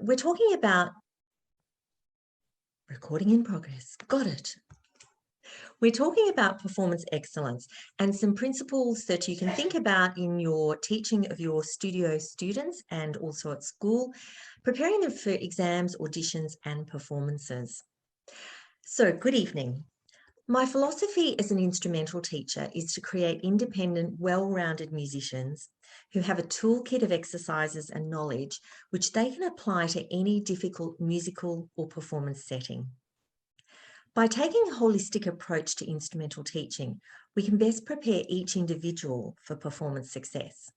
we're talking about recording in progress. Got it. We're talking about performance excellence and some principles that you can think about in your teaching of your studio students and also at school, preparing them for exams, auditions, and performances. So, good evening. My philosophy as an instrumental teacher is to create independent, well-rounded musicians who have a toolkit of exercises and knowledge which they can apply to any difficult musical or performance setting. By taking a holistic approach to instrumental teaching, we can best prepare each individual for performance success.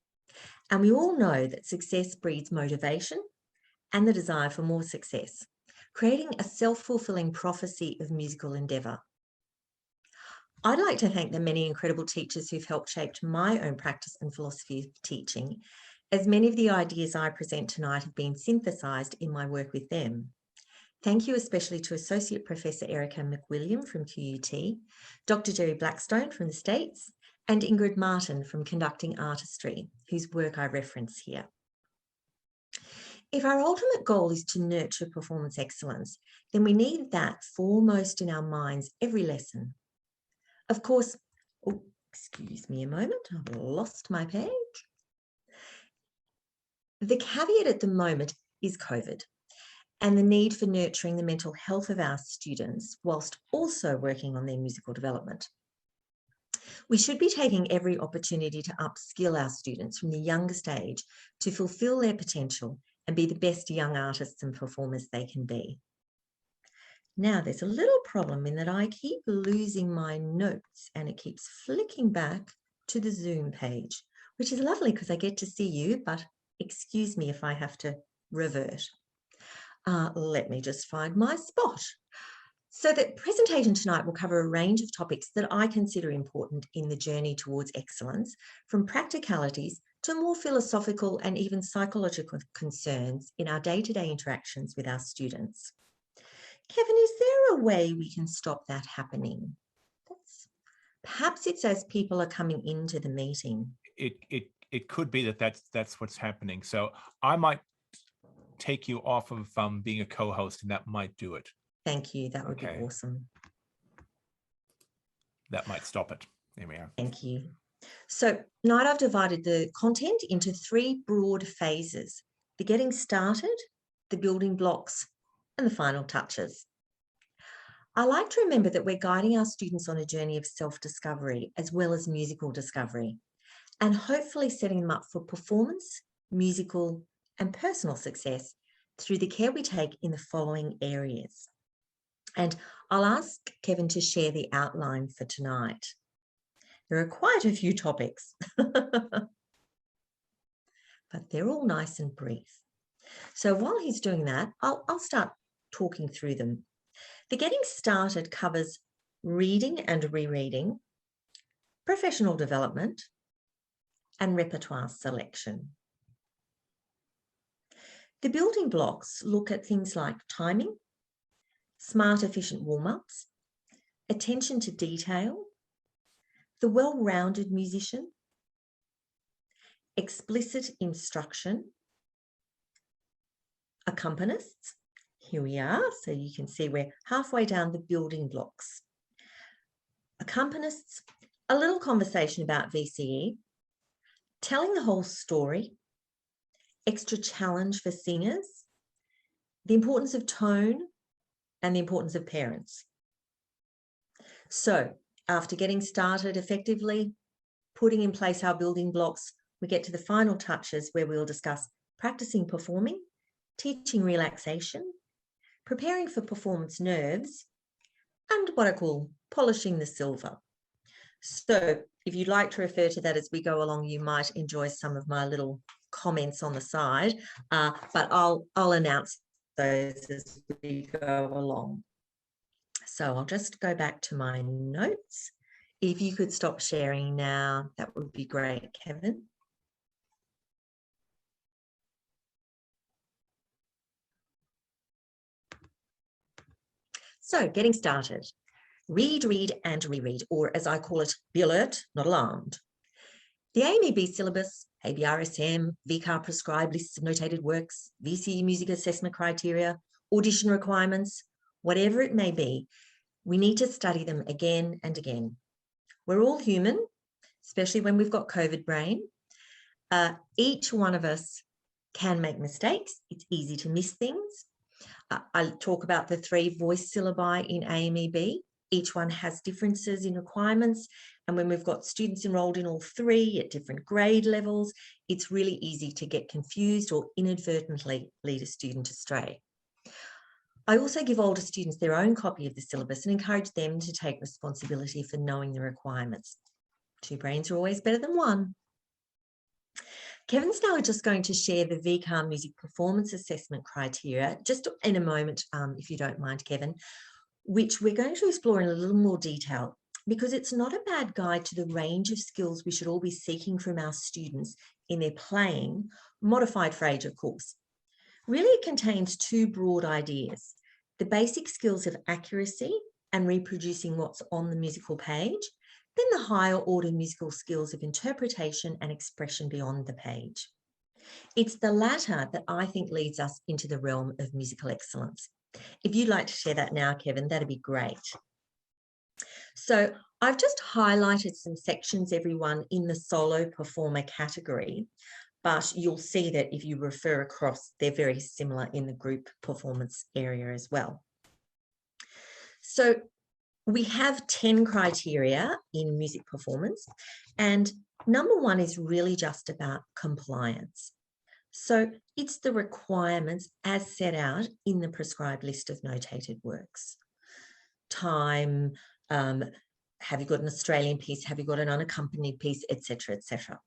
And we all know that success breeds motivation and the desire for more success, creating a self-fulfilling prophecy of musical endeavour. I'd like to thank the many incredible teachers who've helped shape my own practice and philosophy of teaching, as many of the ideas I present tonight have been synthesised in my work with them. Thank you especially to Associate Professor Erica McWilliam from QUT, Dr. Jerry Blackstone from the States, and Ingrid Martin from Conducting Artistry, whose work I reference here. If our ultimate goal is to nurture performance excellence, then we need that foremost in our minds every lesson. Of course, oh, excuse me a moment, I've lost my page. The caveat at the moment is COVID and the need for nurturing the mental health of our students whilst also working on their musical development. We should be taking every opportunity to upskill our students from the youngest age to fulfil their potential and be the best young artists and performers they can be. Now, there's a little problem in that I keep losing my notes and it keeps flicking back to the Zoom page, which is lovely because I get to see you, but excuse me if I have to revert. Let me just find my spot. So the presentation tonight will cover a range of topics that I consider important in the journey towards excellence, from practicalities to more philosophical and even psychological concerns in our day-to-day interactions with our students. Kevin, is there a way we can stop that happening? Perhaps it's as people are coming into the meeting. It could be that's what's happening. So I might take you off of being a co-host, and that might do it. Thank you. That would be awesome. That might stop it. There we are. Thank you. So tonight I've divided the content into 3 broad phases: the getting started, the building blocks, and the final touches. I like to remember that we're guiding our students on a journey of self-discovery as well as musical discovery, and hopefully setting them up for performance, musical, and personal success through the care we take in the following areas. And I'll ask Kevin to share the outline for tonight. There are quite a few topics, but they're all nice and brief. So while he's doing that, I'll start talking through them. The getting started covers reading and rereading, professional development, and repertoire selection. The building blocks look at things like timing, smart, efficient warm-ups, attention to detail, the well-rounded musician, explicit instruction, accompanists. Here we are, so you can see we're halfway down the building blocks. Accompanists, a little conversation about VCE, telling the whole story, extra challenge for singers, the importance of tone, and the importance of parents. So after getting started effectively, putting in place our building blocks, we get to the final touches where we'll discuss practicing performing, teaching relaxation, preparing for performance nerves, and what I call polishing the silver. So if you'd like to refer to that as we go along, you might enjoy some of my little comments on the side, but I'll announce those as we go along. So I'll just go back to my notes. If you could stop sharing now, that would be great, Kevin. So getting started. Read, read, and reread, or as I call it, be alert, not alarmed. The AMEB syllabus ABRSM, VCAR prescribed lists of notated works, VCE music assessment criteria, audition requirements, whatever it may be, we need to study them again and again. We're all human, especially when we've got COVID brain. Each one of us can make mistakes. It's easy to miss things. I talk about the 3 voice syllabi in AMEB. Each one has differences in requirements. And when we've got students enrolled in all 3 at different grade levels, it's really easy to get confused or inadvertently lead a student astray. I also give older students their own copy of the syllabus and encourage them to take responsibility for knowing the requirements. 2 brains are always better than 1. Kevin's now just going to share the VCAR music performance assessment criteria, just in a moment, if you don't mind, Kevin, which we're going to explore in a little more detail, because it's not a bad guide to the range of skills we should all be seeking from our students in their playing, modified for age, of course. Really, it contains 2 broad ideas: the basic skills of accuracy and reproducing what's on the musical page, then the higher order musical skills of interpretation and expression beyond the page. It's the latter that I think leads us into the realm of musical excellence. If you'd like to share that now, Kevin, that'd be great. So I've just highlighted some sections, everyone, in the solo performer category, but you'll see that if you refer across, they're very similar in the group performance area as well. So we have 10 criteria in music performance, and number 1 is really just about compliance. So it's the requirements as set out in the prescribed list of notated works. Time, have you got an Australian piece, have you got an unaccompanied piece, etc., etc.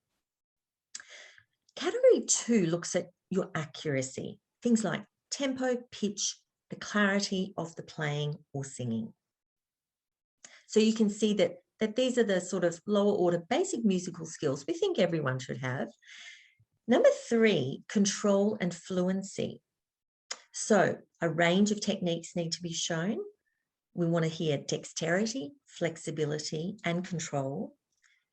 Category 2 looks at your accuracy, things like tempo, pitch, the clarity of the playing or singing. So you can see that these are the sort of lower order basic musical skills we think everyone should have. Number 3, control and fluency. So a range of techniques need to be shown. We want to hear dexterity, flexibility and control,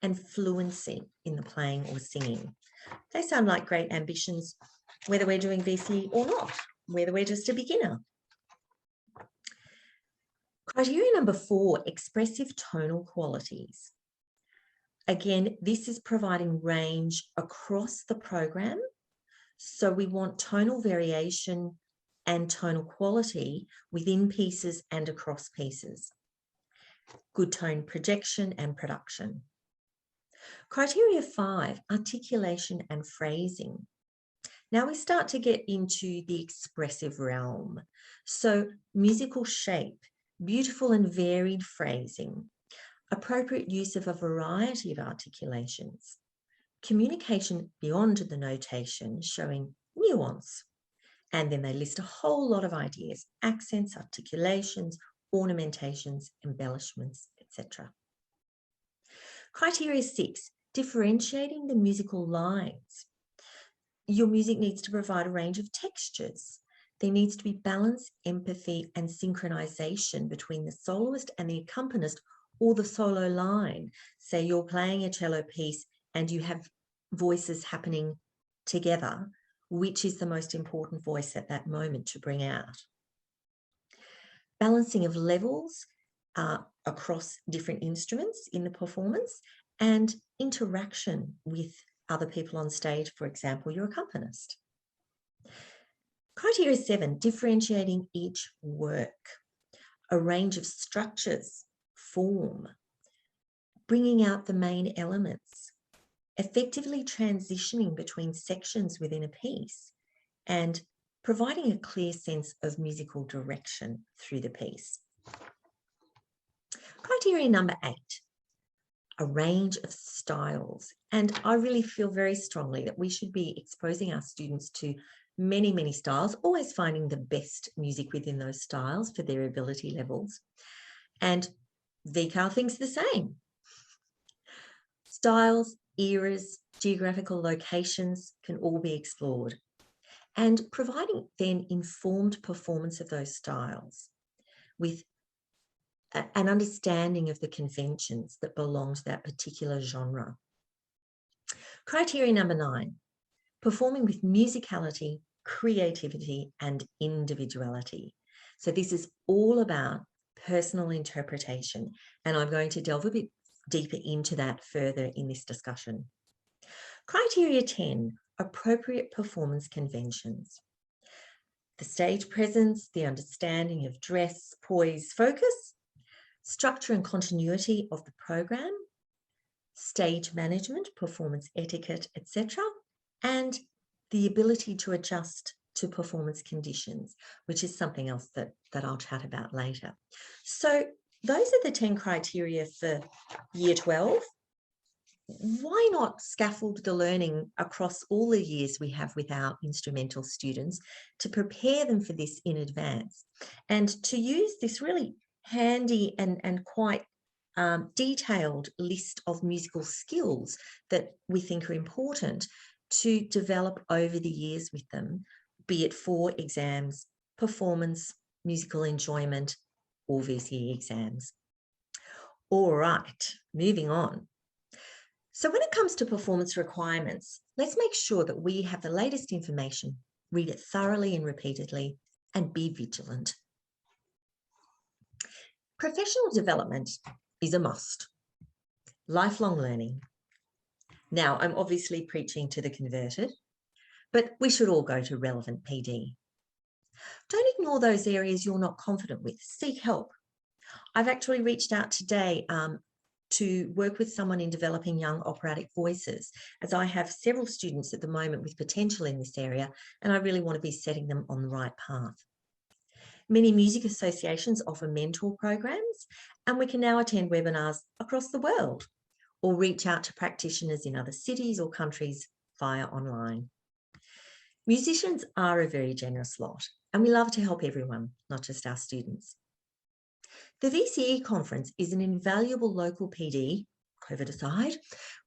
and fluency in the playing or singing. They sound like great ambitions, whether we're doing VC or not, whether we're just a beginner. Criteria number 4, expressive tonal qualities. Again, this is providing range across the program. So we want tonal variation and tonal quality within pieces and across pieces. Good tone projection and production. Criteria 5, articulation and phrasing. Now we start to get into the expressive realm. So musical shape, beautiful and varied phrasing, appropriate use of a variety of articulations, communication beyond the notation showing nuance. And then they list a whole lot of ideas: accents, articulations, ornamentations, embellishments, etc. Criteria 6, differentiating the musical lines. Your music needs to provide a range of textures. There needs to be balance, empathy, and synchronization between the soloist and the accompanist, or the solo line. Say you're playing a cello piece and you have voices happening together. Which is the most important voice at that moment to bring out? Balancing of levels across different instruments in the performance, and interaction with other people on stage, for example, your accompanist. Criteria 7, differentiating each work. A range of structures, form, bringing out the main elements, effectively transitioning between sections within a piece, and providing a clear sense of musical direction through the piece. Criteria number 8, a range of styles. And I really feel very strongly that we should be exposing our students to many, many styles, always finding the best music within those styles for their ability levels. And VCAR thinks the same. Styles, eras, geographical locations can all be explored, and providing then informed performance of those styles with an understanding of the conventions that belong to that particular genre. Criteria number 9, performing with musicality, creativity, and individuality. So this is all about personal interpretation, and I'm going to delve a bit deeper into that further in this discussion. Criteria 10, appropriate performance conventions. The stage presence, the understanding of dress, poise, focus, structure and continuity of the program, stage management, performance etiquette, etc., and the ability to adjust to performance conditions, which is something else that I'll chat about later. So those are the 10 criteria for Year 12. Why not scaffold the learning across all the years we have with our instrumental students to prepare them for this in advance, and to use this really handy and quite detailed list of musical skills that we think are important to develop over the years with them, be it for exams, performance, musical enjoyment, or VCE exams. All right, moving on. So when it comes to performance requirements, let's make sure that we have the latest information, read it thoroughly and repeatedly, and be vigilant. Professional development is a must. Lifelong learning. Now, I'm obviously preaching to the converted, but we should all go to relevant PD. Don't ignore those areas you're not confident with. Seek help. I've actually reached out today to work with someone in developing young operatic voices, as I have several students at the moment with potential in this area, and I really want to be setting them on the right path. Many music associations offer mentor programs, and we can now attend webinars across the world or reach out to practitioners in other cities or countries via online. Musicians are a very generous lot, and we love to help everyone, not just our students. The VCE conference is an invaluable local PD, COVID aside,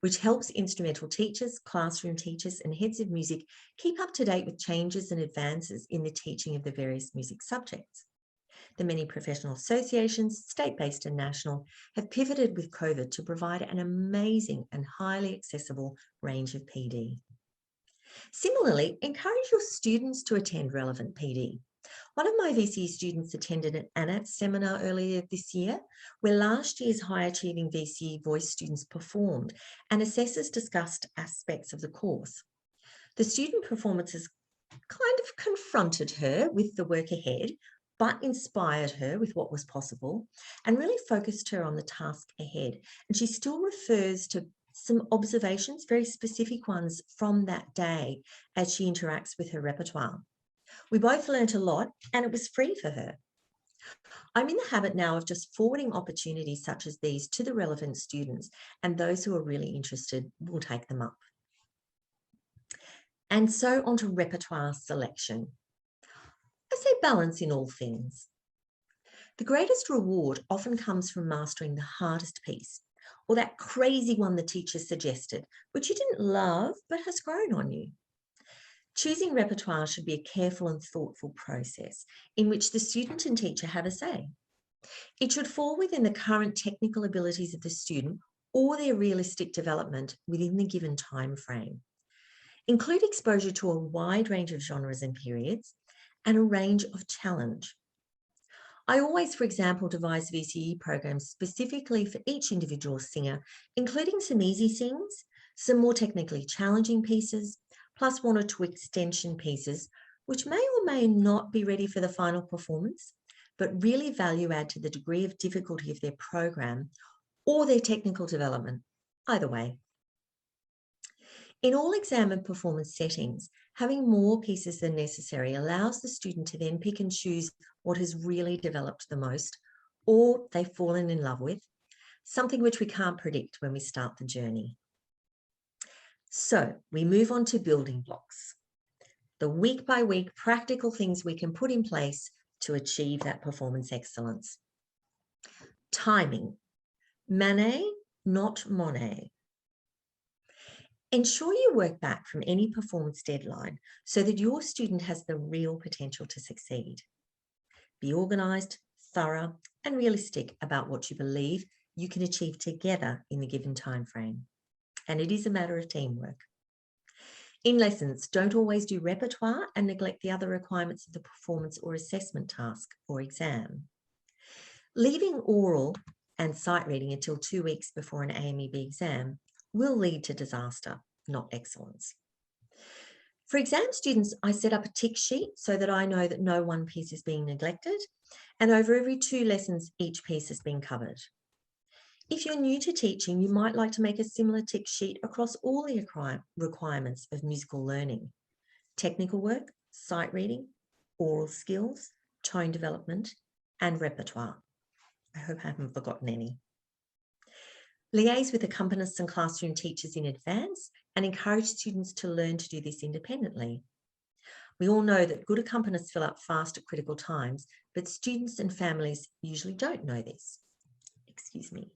which helps instrumental teachers, classroom teachers, and heads of music keep up to date with changes and advances in the teaching of the various music subjects. The many professional associations, state-based and national, have pivoted with COVID to provide an amazing and highly accessible range of PD. Similarly, encourage your students to attend relevant PD. One of my VCE students attended an ANAT seminar earlier this year, where last year's high achieving VCE voice students performed, and assessors discussed aspects of the course. The student performances kind of confronted her with the work ahead, but inspired her with what was possible and really focused her on the task ahead. And she still refers to some observations, very specific ones from that day, as she interacts with her repertoire. We both learnt a lot, and it was free for her. I'm in the habit now of just forwarding opportunities such as these to the relevant students, and those who are really interested will take them up. And so on to repertoire selection. I say balance in all things. The greatest reward often comes from mastering the hardest piece, or that crazy one the teacher suggested, which you didn't love but has grown on you. Choosing repertoire should be a careful and thoughtful process in which the student and teacher have a say. It should fall within the current technical abilities of the student or their realistic development within the given time frame. Include exposure to a wide range of genres and periods and a range of challenge. I always, for example, devise VCE programs specifically for each individual singer, including some easy sings, some more technically challenging pieces, plus 1 or 2 extension pieces, which may or may not be ready for the final performance, but really value add to the degree of difficulty of their program or their technical development, either way. In all exam and performance settings, having more pieces than necessary allows the student to then pick and choose what has really developed the most, or they've fallen in love with, something which we can't predict when we start the journey. So we move on to building blocks, the week by week practical things we can put in place to achieve that performance excellence. Timing, Manet, not Monet. Ensure you work back from any performance deadline so that your student has the real potential to succeed. Be organised, thorough, and realistic about what you believe you can achieve together in the given time frame. And it is a matter of teamwork. In lessons, don't always do repertoire and neglect the other requirements of the performance or assessment task or exam. Leaving oral and sight reading until 2 weeks before an AMEB exam will lead to disaster, not excellence. For exam students, I set up a tick sheet so that I know that no one piece is being neglected, and over every 2 lessons, each piece is being covered. If you're new to teaching, you might like to make a similar tick sheet across all the requirements of musical learning: technical work, sight reading, oral skills, tone development, and repertoire. I hope I haven't forgotten any. Liaise with accompanists and classroom teachers in advance and encourage students to learn to do this independently. We all know that good accompanists fill up fast at critical times, but students and families usually don't know this. Excuse me.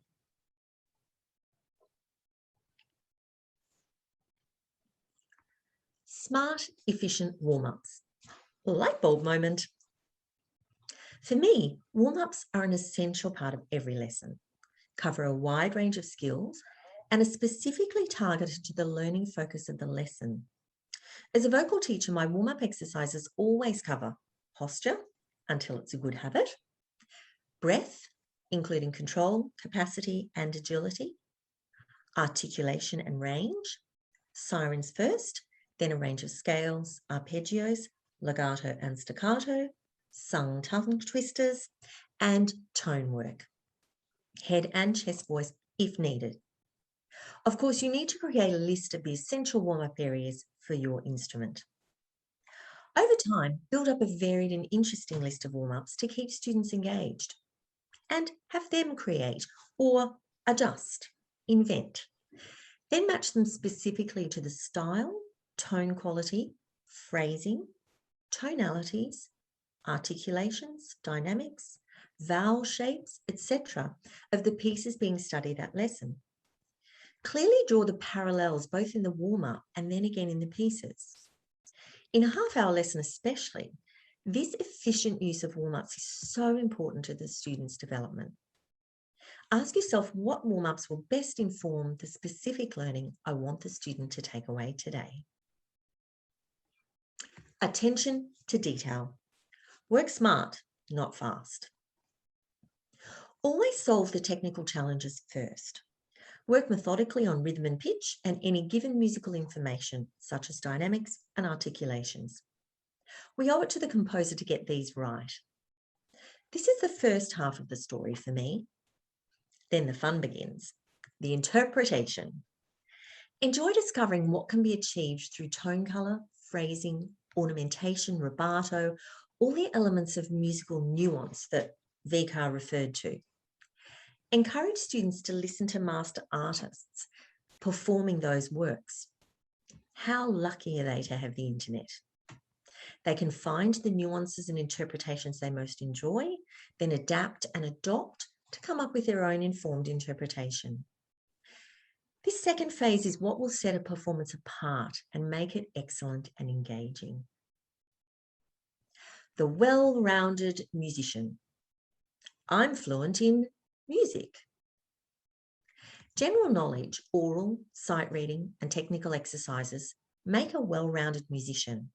Smart, efficient warm-ups. Light bulb moment. For me, warm-ups are an essential part of every lesson, cover a wide range of skills, and are specifically targeted to the learning focus of the lesson. As a vocal teacher, my warm-up exercises always cover posture, until it's a good habit, breath, including control, capacity, and agility, articulation and range, sirens first, then a range of scales, arpeggios, legato and staccato, sung tongue twisters, and tone work, head and chest voice if needed. Of course, you need to create a list of the essential warm-up areas for your instrument. Over time, build up a varied and interesting list of warm-ups to keep students engaged, and have them create or adjust, invent. Then match them specifically to the style, tone quality, phrasing, tonalities, articulations, dynamics, vowel shapes, etc. of the pieces being studied that lesson. Clearly draw the parallels both in the warm-up and then again in the pieces. In a half-hour lesson especially, this efficient use of warm-ups is so important to the student's development. Ask yourself what warm-ups will best inform the specific learning I want the student to take away today. Attention to detail. Work smart, not fast. Always solve the technical challenges first. Work methodically on rhythm and pitch and any given musical information, such as dynamics and articulations. We owe it to the composer to get these right. This is the first half of the story for me. Then the fun begins, the interpretation. Enjoy discovering what can be achieved through tone colour, phrasing, ornamentation, rubato, all the elements of musical nuance that Vikar referred to. Encourage students to listen to master artists performing those works. How lucky are they to have the internet? They can find the nuances and interpretations they most enjoy, then adapt and adopt to come up with their own informed interpretation. This second phase is what will set a performance apart and make it excellent and engaging. The well-rounded musician. I'm fluent in music. General knowledge, oral, sight reading, and technical exercises make a well-rounded musician,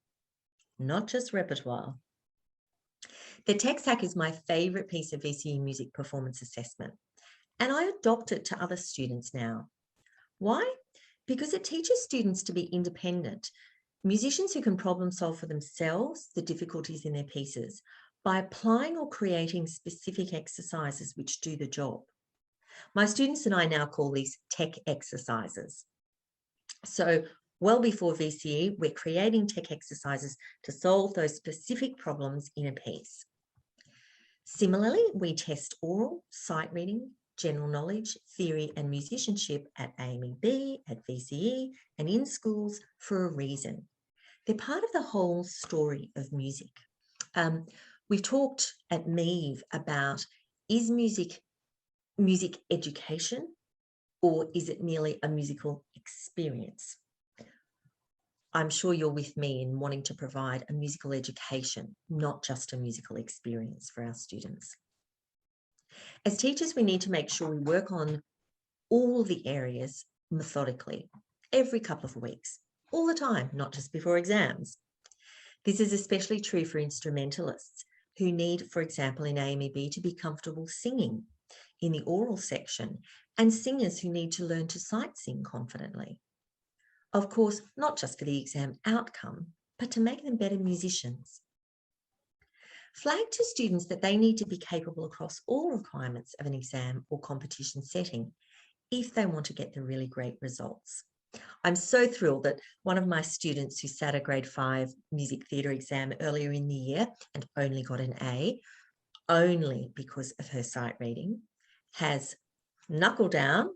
not just repertoire. The tech stack is my favourite piece of VCE music performance assessment, and I adopt it to other students now. Why? Because it teaches students to be independent, musicians who can problem solve for themselves the difficulties in their pieces by applying or creating specific exercises which do the job. My students and I now call these tech exercises. So well before VCE, we're creating tech exercises to solve those specific problems in a piece. Similarly, we test oral, sight reading, general knowledge, theory and musicianship at AMEB, at VCE and in schools for a reason. They're part of the whole story of music. We've talked at MEVE about, is music education or is it merely a musical experience? I'm sure you're with me in wanting to provide a musical education, not just a musical experience for our students. As teachers, we need to make sure we work on all the areas methodically every couple of weeks. all the time, not just before exams. This is especially true for instrumentalists who need, for example, in AMEB to be comfortable singing in the oral section, and singers who need to learn to sight sing confidently. Of course, not just for the exam outcome, but to make them better musicians. Flag to students that they need to be capable across all requirements of an exam or competition setting if they want to get the really great results. I'm so thrilled that one of my students who sat a grade 5 music theatre exam earlier in the year and only got an A, only because of her sight reading, has knuckled down,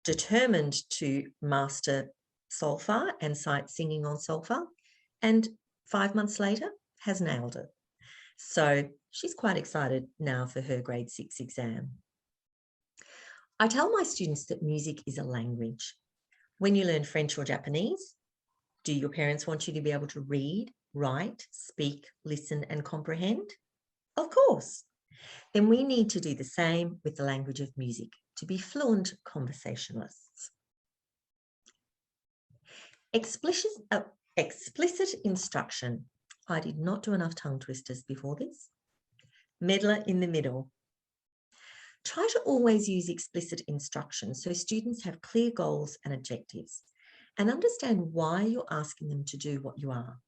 determined to master solfa and sight singing on solfa, and 5 months later has nailed it. So she's quite excited now for her grade 6 exam. I tell my students that music is a language. When you learn French or Japanese, do your parents want you to be able to read, write, speak, listen, and comprehend? Of course. Then we need to do the same with the language of music to be fluent conversationalists. Explicit instruction. I did not do enough tongue twisters before this. Meddler in the middle. Try to always use explicit instruction so students have clear goals and objectives and understand why you're asking them to do what you are.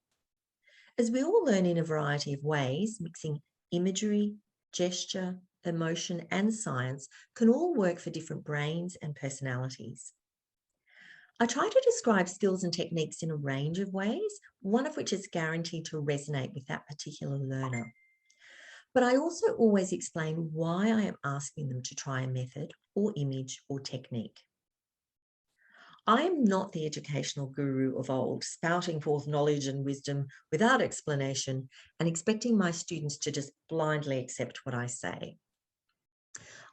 As we all learn in a variety of ways, mixing imagery, gesture, emotion, and science can all work for different brains and personalities. I try to describe skills and techniques in a range of ways, one of which is guaranteed to resonate with that particular learner. But I also always explain why I am asking them to try a method or image or technique. I am not the educational guru of old, spouting forth knowledge and wisdom without explanation and expecting my students to just blindly accept what I say.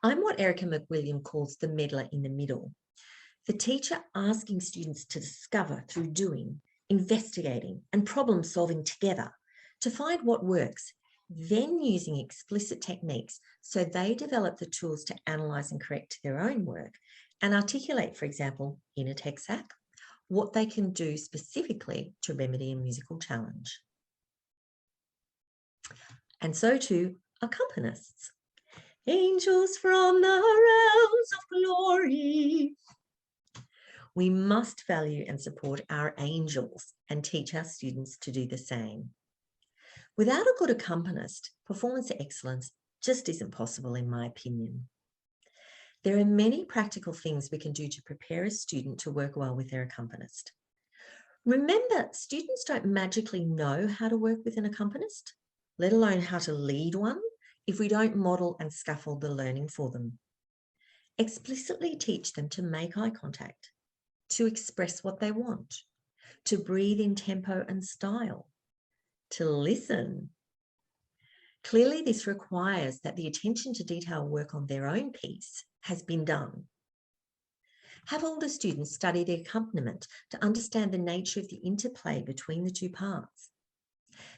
I'm what Erica McWilliam calls the meddler in the middle, the teacher asking students to discover through doing, investigating, and problem solving together to find what works, then using explicit techniques so they develop the tools to analyse and correct their own work and articulate, for example, in a tech sack, what they can do specifically to remedy a musical challenge. And so too, accompanists. Angels from the realms of glory. We must value and support our angels and teach our students to do the same. Without a good accompanist, performance excellence just isn't possible, in my opinion. There are many practical things we can do to prepare a student to work well with their accompanist. Remember, students don't magically know how to work with an accompanist, let alone how to lead one, if we don't model and scaffold the learning for them. Explicitly teach them to make eye contact, to express what they want, to breathe in tempo and style, to listen. Clearly, this requires that the attention to detail work on their own piece has been done. Have older students study the accompaniment to understand the nature of the interplay between the two parts.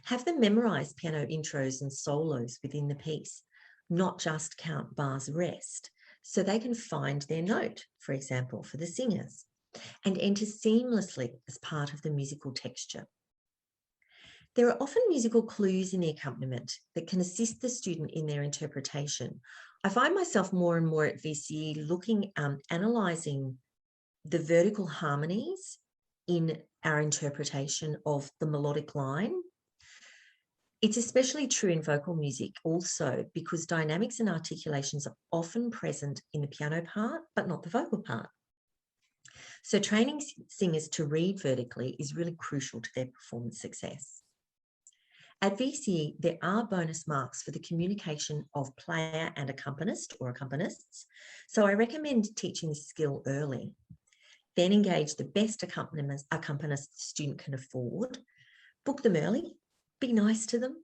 Have them memorise piano intros and solos within the piece, not just count bars rest, so they can find their note, for example, for the singers, and enter seamlessly as part of the musical texture. There are often musical clues in the accompaniment that can assist the student in their interpretation. I find myself more and more at VCE looking, analysing the vertical harmonies in our interpretation of the melodic line. It's especially true in vocal music also because dynamics and articulations are often present in the piano part, but not the vocal part. So training singers to read vertically is really crucial to their performance success. At VCE, there are bonus marks for the communication of player and accompanist or accompanists, so I recommend teaching this skill early. Then engage the best accompanist the student can afford, book them early, be nice to them,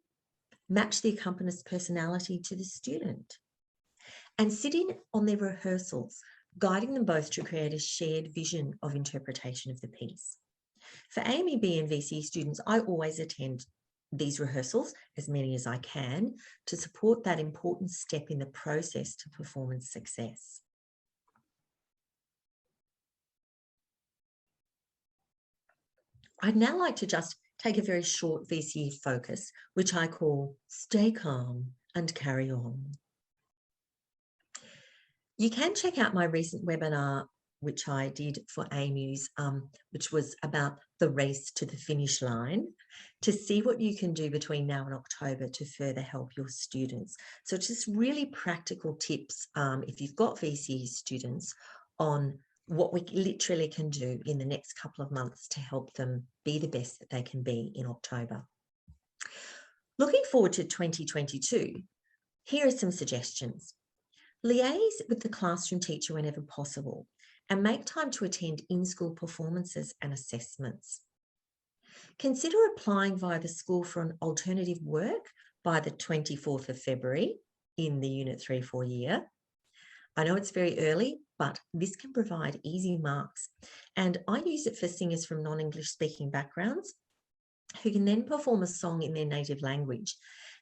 match the accompanist's personality to the student, and sit in on their rehearsals, guiding them both to create a shared vision of interpretation of the piece. For AMEB and VCE students, I always attend these rehearsals, as many as I can, to support that important step in the process to performance success. I'd now like to just take a very short VCE focus, which I call Stay Calm and Carry On. You can check out my recent webinar, which I did for AMUs, which was about the race to the finish line, to see what you can do between now and October to further help your students. So it's just really practical tips, if you've got VCE students, on what we literally can do in the next couple of months to help them be the best that they can be in October. Looking forward to 2022, here are some suggestions. Liaise with the classroom teacher whenever possible and make time to attend in-school performances and assessments. Consider applying via the school for an alternative work by the 24th of February in the Unit 3-4 year. I know it's very early, but this can provide easy marks, and I use it for singers from non-English speaking backgrounds who can then perform a song in their native language.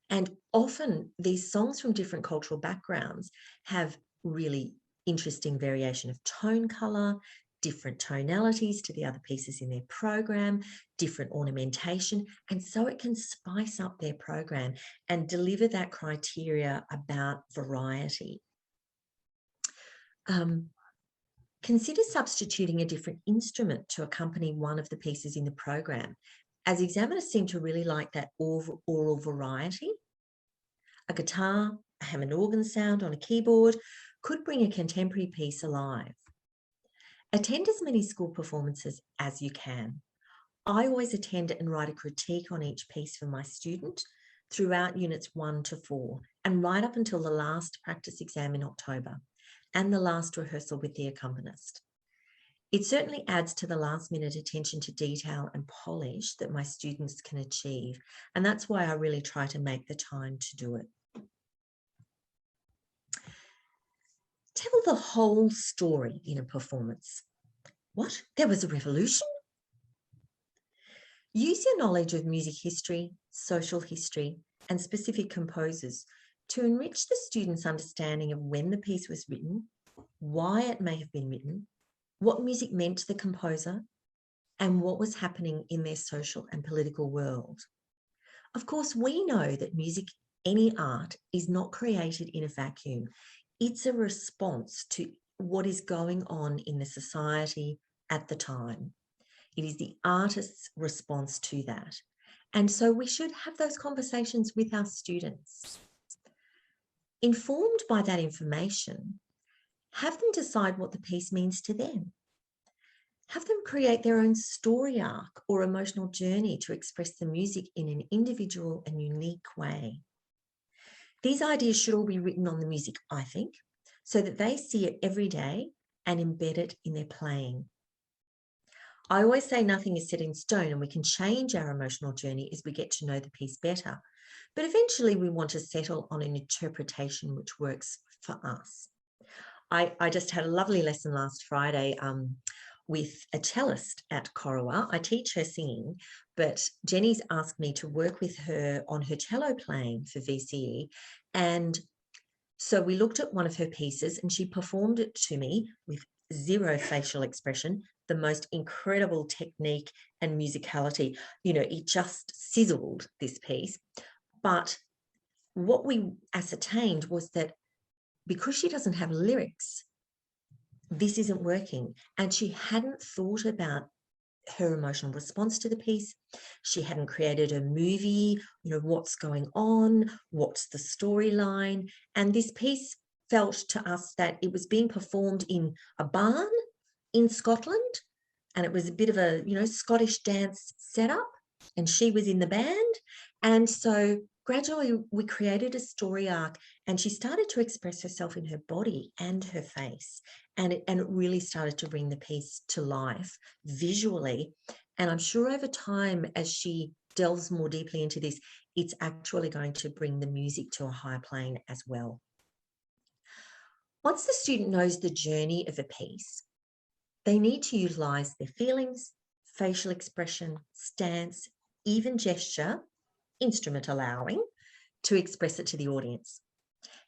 And often these songs from different cultural backgrounds have really interesting variation of tone colour, different tonalities to the other pieces in their program, different ornamentation, and so it can spice up their program and deliver that criteria about variety. Consider substituting a different instrument to accompany one of the pieces in the program, as examiners seem to really like that oral variety. A guitar, a Hammond organ sound on a keyboard could bring a contemporary piece alive. Attend as many school performances as you can. I always attend and write a critique on each piece for my student throughout Units 1 to 4 and right up until the last practice exam in October and the last rehearsal with the accompanist. It certainly adds to the last minute attention to detail and polish that my students can achieve, and that's why I really try to make the time to do it. Tell the whole story in a performance. What? There was a revolution? Use your knowledge of music history, social history, and specific composers to enrich the students' understanding of when the piece was written, why it may have been written, what music meant to the composer, and what was happening in their social and political world. Of course, we know that music, any art, is not created in a vacuum. It's a response to what is going on in the society at the time. It is the artist's response to that. And so we should have those conversations with our students. Informed by that information, have them decide what the piece means to them. Have them create their own story arc or emotional journey to express the music in an individual and unique way. These ideas should all be written on the music, I think, so that they see it every day and embed it in their playing. I always say nothing is set in stone, and we can change our emotional journey as we get to know the piece better. But eventually we want to settle on an interpretation which works for us. I just had a lovely lesson last Friday with a cellist at Corowa. I teach her singing, but Jenny's asked me to work with her on her cello playing for VCE. And so we looked at one of her pieces and she performed it to me with zero facial expression, the most incredible technique and musicality. You know, it just sizzled, this piece. But what we ascertained was that because she doesn't have lyrics, this isn't working. And she hadn't thought about her emotional response to the piece. She hadn't created a movie, you know, what's going on, what's the storyline. And this piece felt to us that it was being performed in a barn in Scotland, and it was a bit of a, you know, Scottish dance setup, and she was in the band. And so gradually we created a story arc, and she started to express herself in her body and her face. And it really started to bring the piece to life visually. And I'm sure over time, as she delves more deeply into this, it's actually going to bring the music to a higher plane as well. Once the student knows the journey of a piece, they need to utilise their feelings, facial expression, stance, even gesture, instrument allowing, to express it to the audience.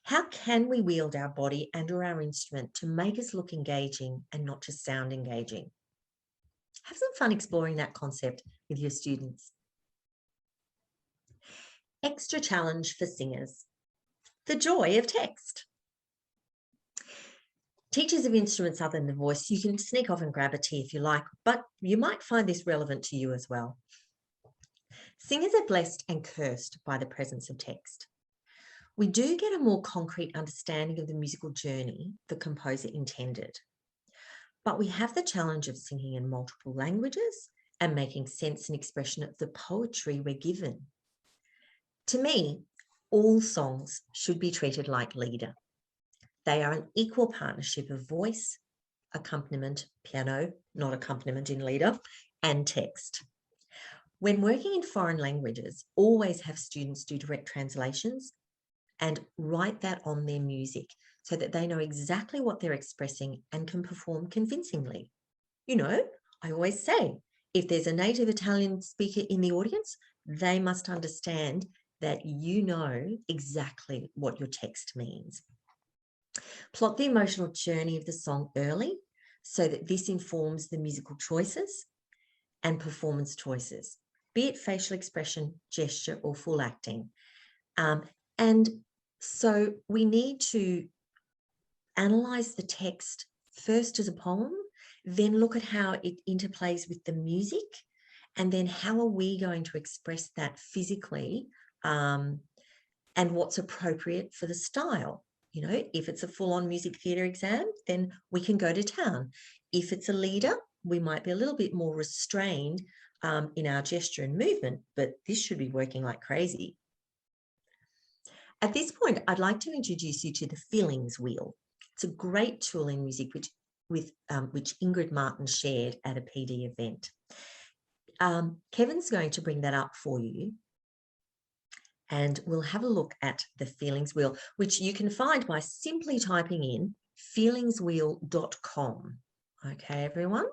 How can we wield our body and or our instrument to make us look engaging and not just sound engaging? Have some fun exploring that concept with your students. Extra challenge for singers: the joy of text. Teachers of instruments other than the voice, you can sneak off and grab a tea if you like, but you might find this relevant to you as well. Singers are blessed and cursed by the presence of text. We do get a more concrete understanding of the musical journey the composer intended, but we have the challenge of singing in multiple languages and making sense and expression of the poetry we're given. To me, all songs should be treated like lieder. They are an equal partnership of voice, accompaniment, piano, not accompaniment in lieder, and text. When working in foreign languages, always have students do direct translations and write that on their music so that they know exactly what they're expressing and can perform convincingly. You know, I always say, if there's a native Italian speaker in the audience, they must understand that you know exactly what your text means. Plot the emotional journey of the song early so that this informs the musical choices and performance choices, be it facial expression, gesture, or full acting. And so we need to analyse the text first as a poem, then look at how it interplays with the music, and then how are we going to express that physically, and what's appropriate for the style. You know, if it's a full-on music theatre exam, then we can go to town. If it's a lieder, we might be a little bit more restrained in our gesture and movement, but this should be working like crazy. At this point, I'd like to introduce you to the feelings wheel. It's a great tool in music which Ingrid Martin shared at a PD event. Kevin's going to bring that up for you, and we'll have a look at the feelings wheel, which you can find by simply typing in feelingswheel.com. Okay, everyone?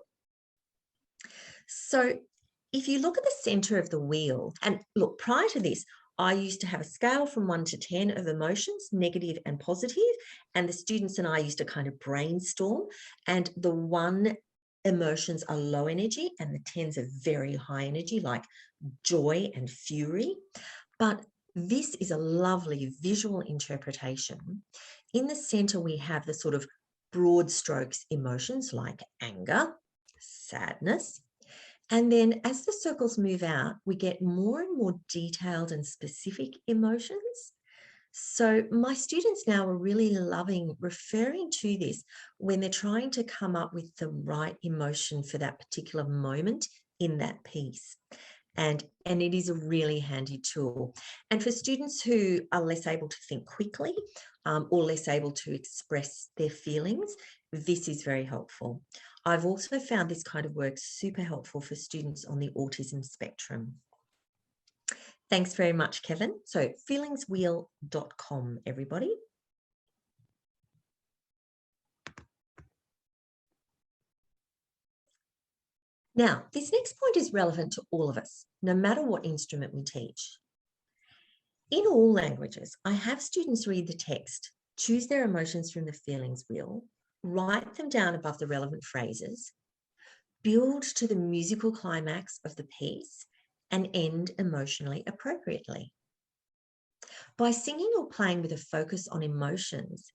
So if you look at the center of the wheel, and look, prior to this, I used to have a scale from 1 to 10 of emotions, negative and positive, and the students and I used to kind of brainstorm, and the 1 emotions are low energy and the 10s are very high energy, like joy and fury. But this is a lovely visual interpretation. In the center, we have the sort of broad strokes emotions like anger, sadness. And then as the circles move out, we get more and more detailed and specific emotions. So my students now are really loving referring to this when they're trying to come up with the right emotion for that particular moment in that piece. And it is a really handy tool. And for students who are less able to think quickly or less able to express their feelings, this is very helpful. I've also found this kind of work super helpful for students on the autism spectrum. Thanks very much, Kevin. So feelingswheel.com, everybody. Now, this next point is relevant to all of us, no matter what instrument we teach. In all languages, I have students read the text, choose their emotions from the feelings wheel, write them down above the relevant phrases, build to the musical climax of the piece, and end emotionally appropriately. By singing or playing with a focus on emotions,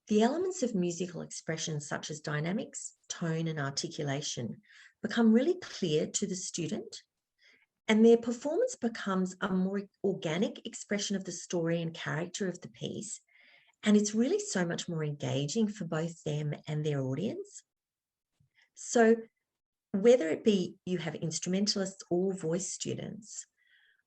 the elements of musical expression such as dynamics, tone, and articulation become really clear to the student, and their performance becomes a more organic expression of the story and character of the piece, and it's really so much more engaging for both them and their audience. So whether it be you have instrumentalists or voice students,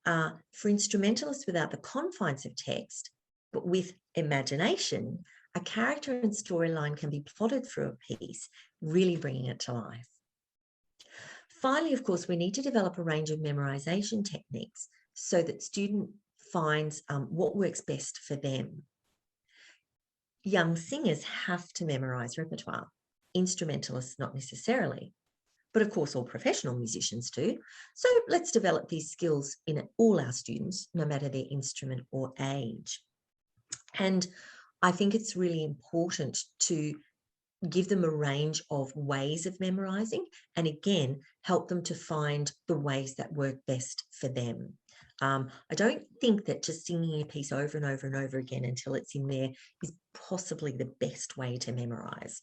for instrumentalists without the confines of text, but with imagination, a character and storyline can be plotted through a piece, really bringing it to life. Finally, of course, we need to develop a range of memorisation techniques so that student finds what works best for them. Young singers have to memorise repertoire, instrumentalists not necessarily, but of course all professional musicians do. So let's develop these skills in all our students, no matter their instrument or age. And I think it's really important to give them a range of ways of memorizing, and again, help them to find the ways that work best for them. I don't think that just singing a piece over and over and over again until it's in there is possibly the best way to memorize.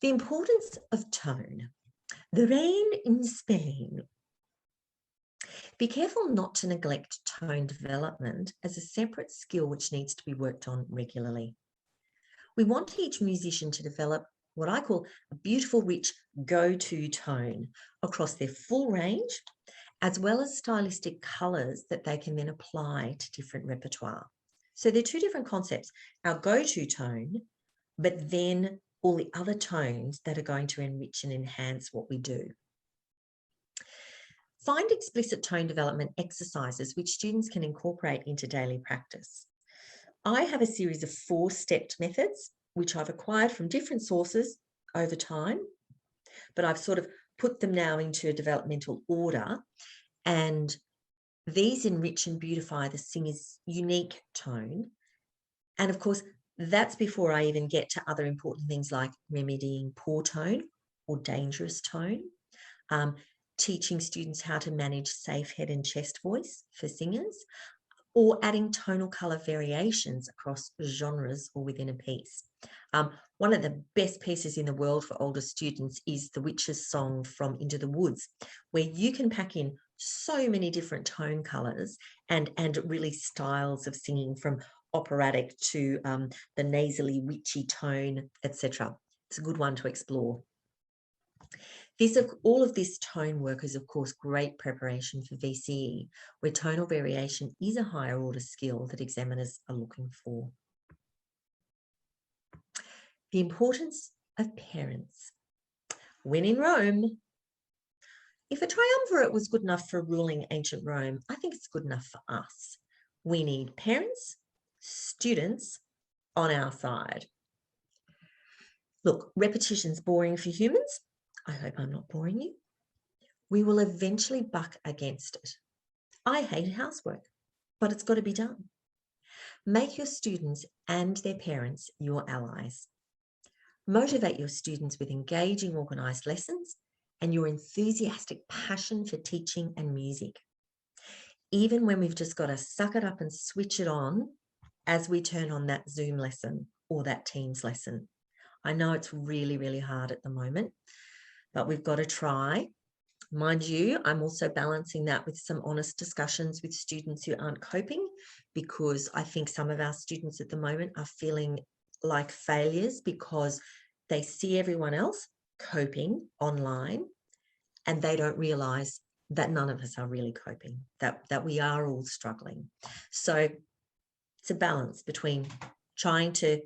The importance of tone. The rain in Spain. Be careful not to neglect tone development as a separate skill which needs to be worked on regularly. We want each musician to develop what I call a beautiful, rich go-to tone across their full range, as well as stylistic colours that they can then apply to different repertoire. So they're two different concepts, our go-to tone, but then all the other tones that are going to enrich and enhance what we do. Find explicit tone development exercises which students can incorporate into daily practice. I have a series of 4-stepped methods which I've acquired from different sources over time, but I've sort of put them now into a developmental order, and these enrich and beautify the singer's unique tone. And of course, that's before I even get to other important things like remedying poor tone or dangerous tone, teaching students how to manage safe head and chest voice for singers, or adding tonal colour variations across genres or within a piece. One of the best pieces in the world for older students is the Witch's Song from Into the Woods, where you can pack in so many different tone colours and really styles of singing, from operatic to the nasally witchy tone, etc. It's a good one to explore. All of this tone work is, of course, great preparation for VCE, where tonal variation is a higher order skill that examiners are looking for. The importance of parents. When in Rome, if a triumvirate was good enough for ruling ancient Rome, I think it's good enough for us. We need parents, students on our side. Look, repetition's boring for humans. I hope I'm not boring you. We will eventually buck against it. I hate housework, but it's got to be done. Make your students and their parents your allies. Motivate your students with engaging, organised lessons and your enthusiastic passion for teaching and music. Even when we've just got to suck it up and switch it on as we turn on that Zoom lesson or that Teams lesson. I know it's really, really hard at the moment, but we've got to try. Mind you, I'm also balancing that with some honest discussions with students who aren't coping, because I think some of our students at the moment are feeling like failures because they see everyone else coping online and they don't realise that none of us are really coping, that we are all struggling. So it's a balance between trying to,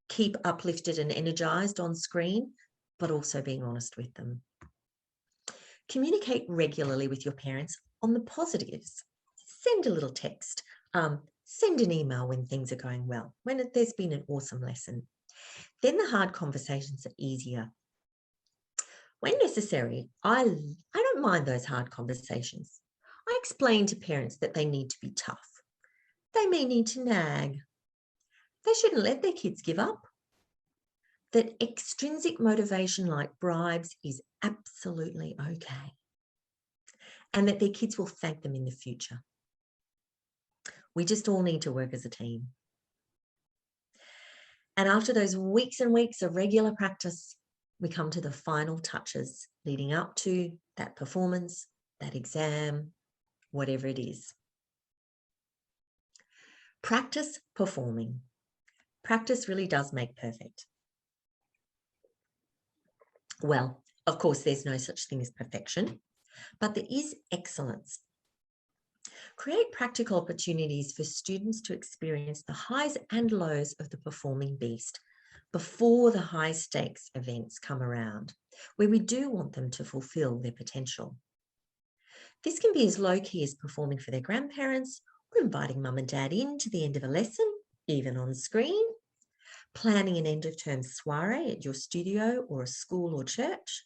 keep uplifted and energised on screen, but also being honest with them. Communicate regularly with your parents on the positives. Send a little text. Send an email when things are going well, when there's been an awesome lesson. Then the hard conversations are easier. When necessary, I don't mind those hard conversations. I explain to parents that they need to be tough. They may need to nag. They shouldn't let their kids give up. That extrinsic motivation like bribes is absolutely okay. And that their kids will thank them in the future. We just all need to work as a team. And after those weeks and weeks of regular practice, we come to the final touches leading up to that performance, that exam, whatever it is. Practice performing. Practice really does make perfect. Well, of course, there's no such thing as perfection, but there is excellence. Create practical opportunities for students to experience the highs and lows of the performing beast before the high stakes events come around, where we do want them to fulfill their potential. This can be as low-key as performing for their grandparents or inviting mum and dad in to the end of a lesson, even on screen, planning an end-of-term soiree at your studio or a school or church,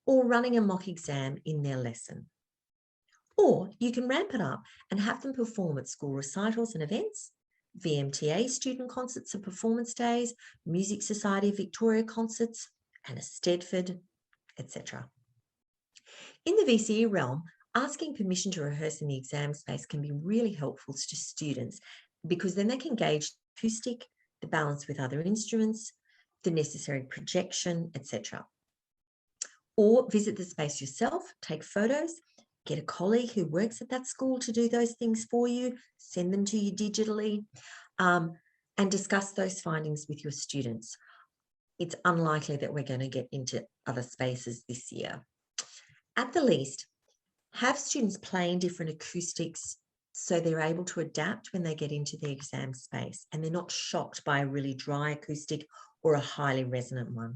or running a mock exam in their lesson. Or you can ramp it up and have them perform at school recitals and events, VMTA student concerts and performance days, Music Society of Victoria concerts, and a Stedford, etc. In the VCE realm, asking permission to rehearse in the exam space can be really helpful to students because then they can gauge acoustic, the balance with other instruments, the necessary projection, etc. Or visit the space yourself, take photos, get a colleague who works at that school to do those things for you, send them to you digitally, and discuss those findings with your students. It's unlikely that we're going to get into other spaces this year. At the least, have students play in different acoustics so they're able to adapt when they get into the exam space and they're not shocked by a really dry acoustic or a highly resonant one.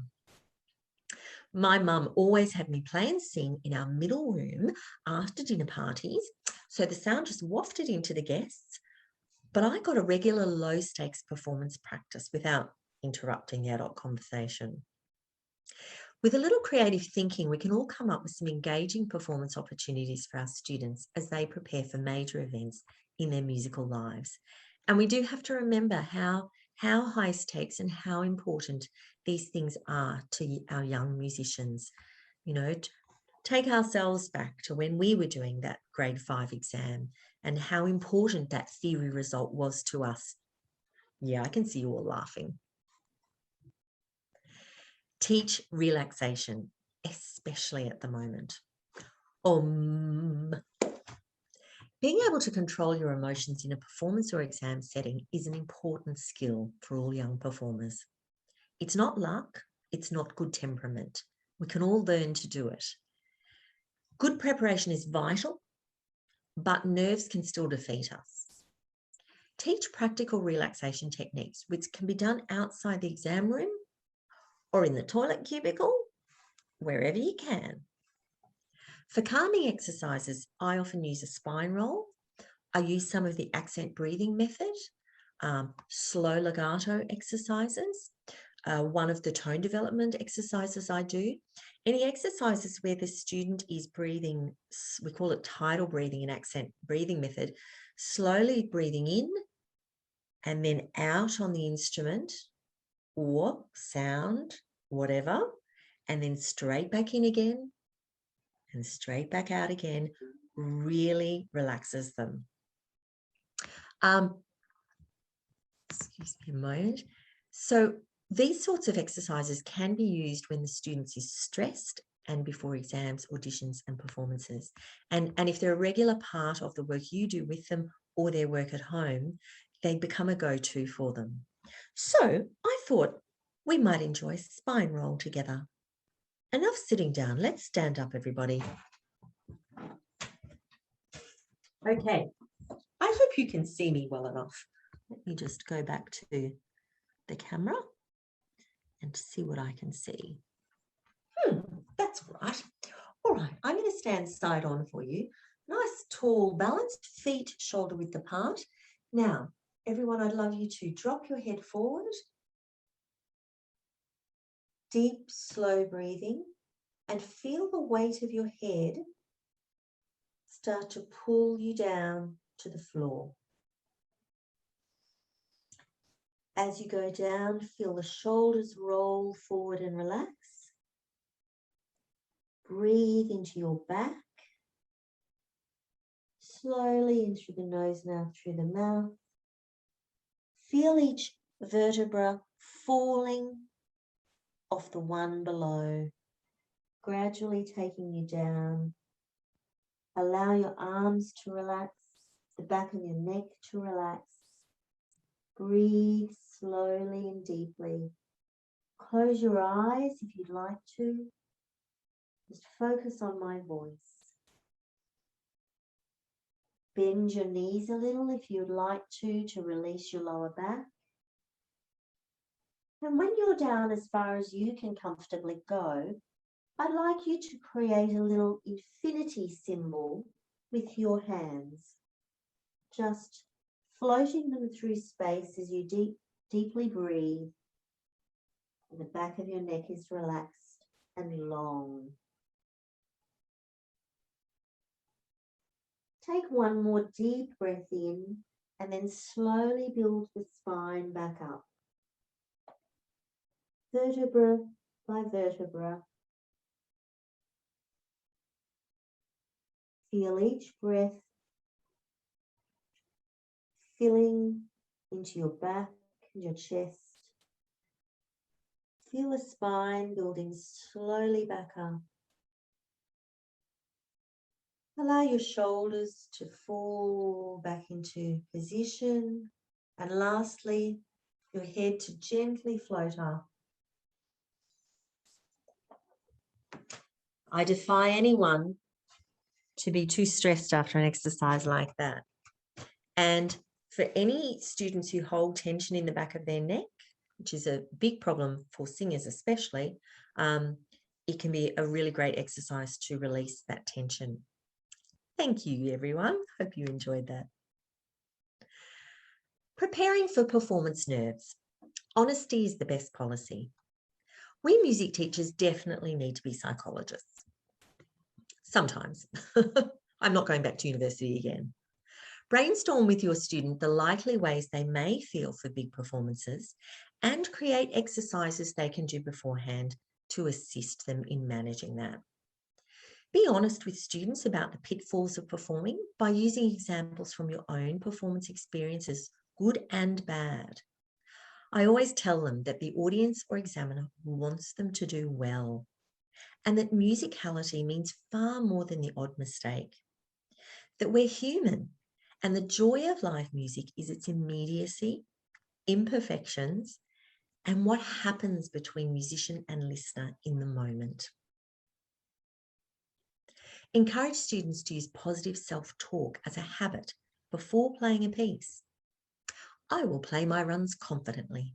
My mum always had me play and sing in our middle room after dinner parties, so the sound just wafted into the guests, but I got a regular low-stakes performance practice without interrupting the adult conversation. With a little creative thinking, we can all come up with some engaging performance opportunities for our students as they prepare for major events in their musical lives. And we do have to remember how high stakes and how important these things are to our young musicians. You know, take ourselves back to when we were doing that grade 5 exam and how important that theory result was to us. Yeah, I can see you all laughing. Teach relaxation, especially at the moment. Being able to control your emotions in a performance or exam setting is an important skill for all young performers. It's not luck, it's not good temperament. We can all learn to do it. Good preparation is vital, but nerves can still defeat us. Teach practical relaxation techniques, which can be done outside the exam room or in the toilet cubicle, wherever you can. For calming exercises, I often use a spine roll. I use some of the accent breathing method, slow legato exercises, one of the tone development exercises I do. Any exercises where the student is breathing, we call it tidal breathing, an accent breathing method, slowly breathing in and then out on the instrument or sound, whatever, and then straight back in again and straight back out again, really relaxes them. Excuse me a moment. So these sorts of exercises can be used when the student is stressed and before exams, auditions and performances. And if they're a regular part of the work you do with them or their work at home, they become a go-to for them. So I thought we might enjoy spine roll together. Enough sitting down. Let's stand up, everybody. Okay. I hope you can see me well enough. Let me just go back to the camera and see what I can see. That's right. All right, I'm going to stand side on for you. Nice, tall, balanced, feet shoulder width apart. Now, everyone, I'd love you to drop your head forward. Deep, slow breathing, and feel the weight of your head start to pull you down to the floor. As you go down, feel the shoulders roll forward and relax. Breathe into your back. Slowly in through the nose, now through the mouth. Feel each vertebra falling off the one below, gradually taking you down. Allow your arms to relax, the back of your neck to relax. Breathe slowly and deeply. Close your eyes if you'd like to. Just focus on my voice. Bend your knees a little if you'd like to release your lower back. And when you're down as far as you can comfortably go, I'd like you to create a little infinity symbol with your hands, just floating them through space as you deeply breathe. And the back of your neck is relaxed and long. Take one more deep breath in and and then slowly build the spine back up. Vertebra by vertebra. Feel each breath filling into your back and your chest. Feel the spine building slowly back up. Allow your shoulders to fall back into position. And lastly, your head to gently float up. I defy anyone to be too stressed after an exercise like that. And for any students who hold tension in the back of their neck, which is a big problem for singers especially, it can be a really great exercise to release that tension. Thank you, everyone. Hope you enjoyed that. Preparing for performance nerves. Honesty is the best policy. We music teachers definitely need to be psychologists. Sometimes. I'm not going back to university again. Brainstorm with your student the likely ways they may feel for big performances and create exercises they can do beforehand to assist them in managing that. Be honest with students about the pitfalls of performing by using examples from your own performance experiences, good and bad. I always tell them that the audience or examiner wants them to do well, and that musicality means far more than the odd mistake. That we're human, and the joy of live music is its immediacy, imperfections, and what happens between musician and listener in the moment. Encourage students to use positive self-talk as a habit before playing a piece. I will play my runs confidently.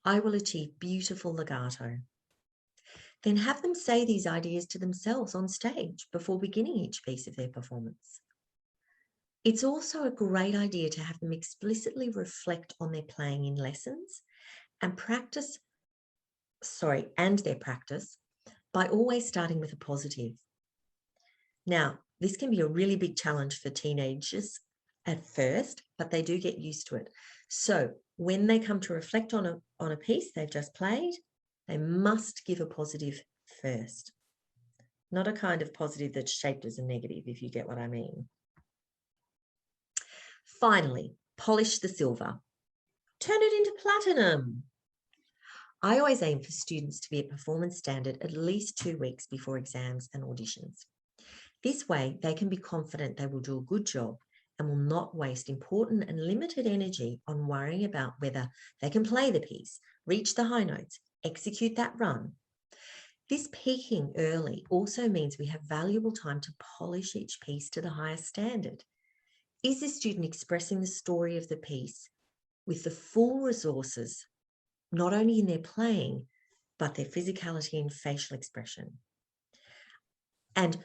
I will achieve beautiful legato. Then have them say these ideas to themselves on stage before beginning each piece of their performance. It's also a great idea to have them explicitly reflect on their playing in lessons and their practice by always starting with a positive. Now, this can be a really big challenge for teenagers at first, but they do get used to it. So when they come to reflect on a piece they've just played, they must give a positive first. Not a kind of positive that's shaped as a negative, if you get what I mean. Finally, polish the silver. Turn it into platinum. I always aim for students to be at performance standard at least 2 weeks before exams and auditions. This way, they can be confident they will do a good job and will not waste important and limited energy on worrying about whether they can play the piece, reach the high notes, execute that run. This peaking early also means we have valuable time to polish each piece to the highest standard. Is the student expressing the story of the piece with the full resources, not only in their playing, but their physicality and facial expression? And,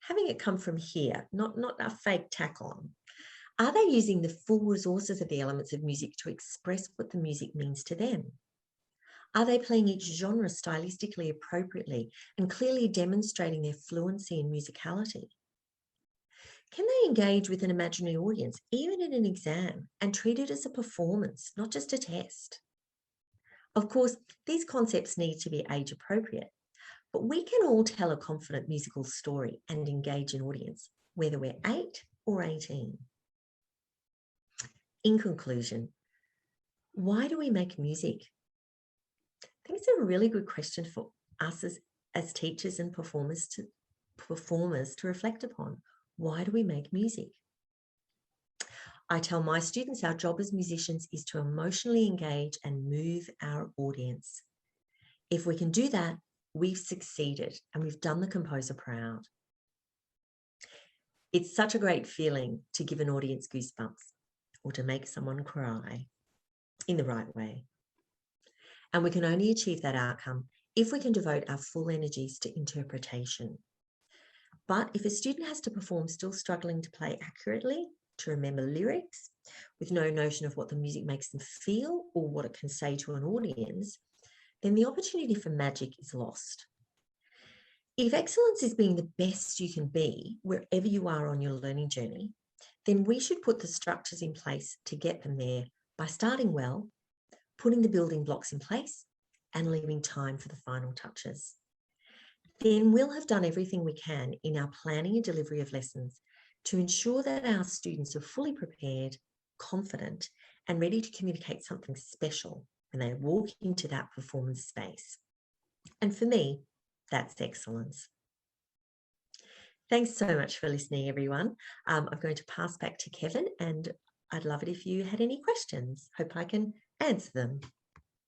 having it come from here, not a fake tack on. Are they using the full resources of the elements of music to express what the music means to them? Are they playing each genre stylistically appropriately and clearly demonstrating their fluency in musicality? Can they engage with an imaginary audience, even in an exam, and treat it as a performance, not just a test? Of course, these concepts need to be age appropriate, but we can all tell a confident musical story and engage an audience, whether we're 8 or 18. In conclusion, why do we make music? I think it's a really good question for us as teachers and performers to reflect upon. Why do we make music? I tell my students our job as musicians is to emotionally engage and move our audience. If we can do that, we've succeeded and we've done the composer proud. It's such a great feeling to give an audience goosebumps or to make someone cry in the right way. And we can only achieve that outcome if we can devote our full energies to interpretation. But if a student has to perform still struggling to play accurately, to remember lyrics, with no notion of what the music makes them feel or what it can say to an audience, then the opportunity for magic is lost. If excellence is being the best you can be wherever you are on your learning journey, then we should put the structures in place to get them there by starting well, putting the building blocks in place, and leaving time for the final touches. Then we'll have done everything we can in our planning and delivery of lessons to ensure that our students are fully prepared, confident, and ready to communicate something special when they walk into that performance space. And for me, that's excellence. Thanks so much for listening, everyone. I'm going to pass back to Kevin, and I'd love it if you had any questions. Hope I can answer them.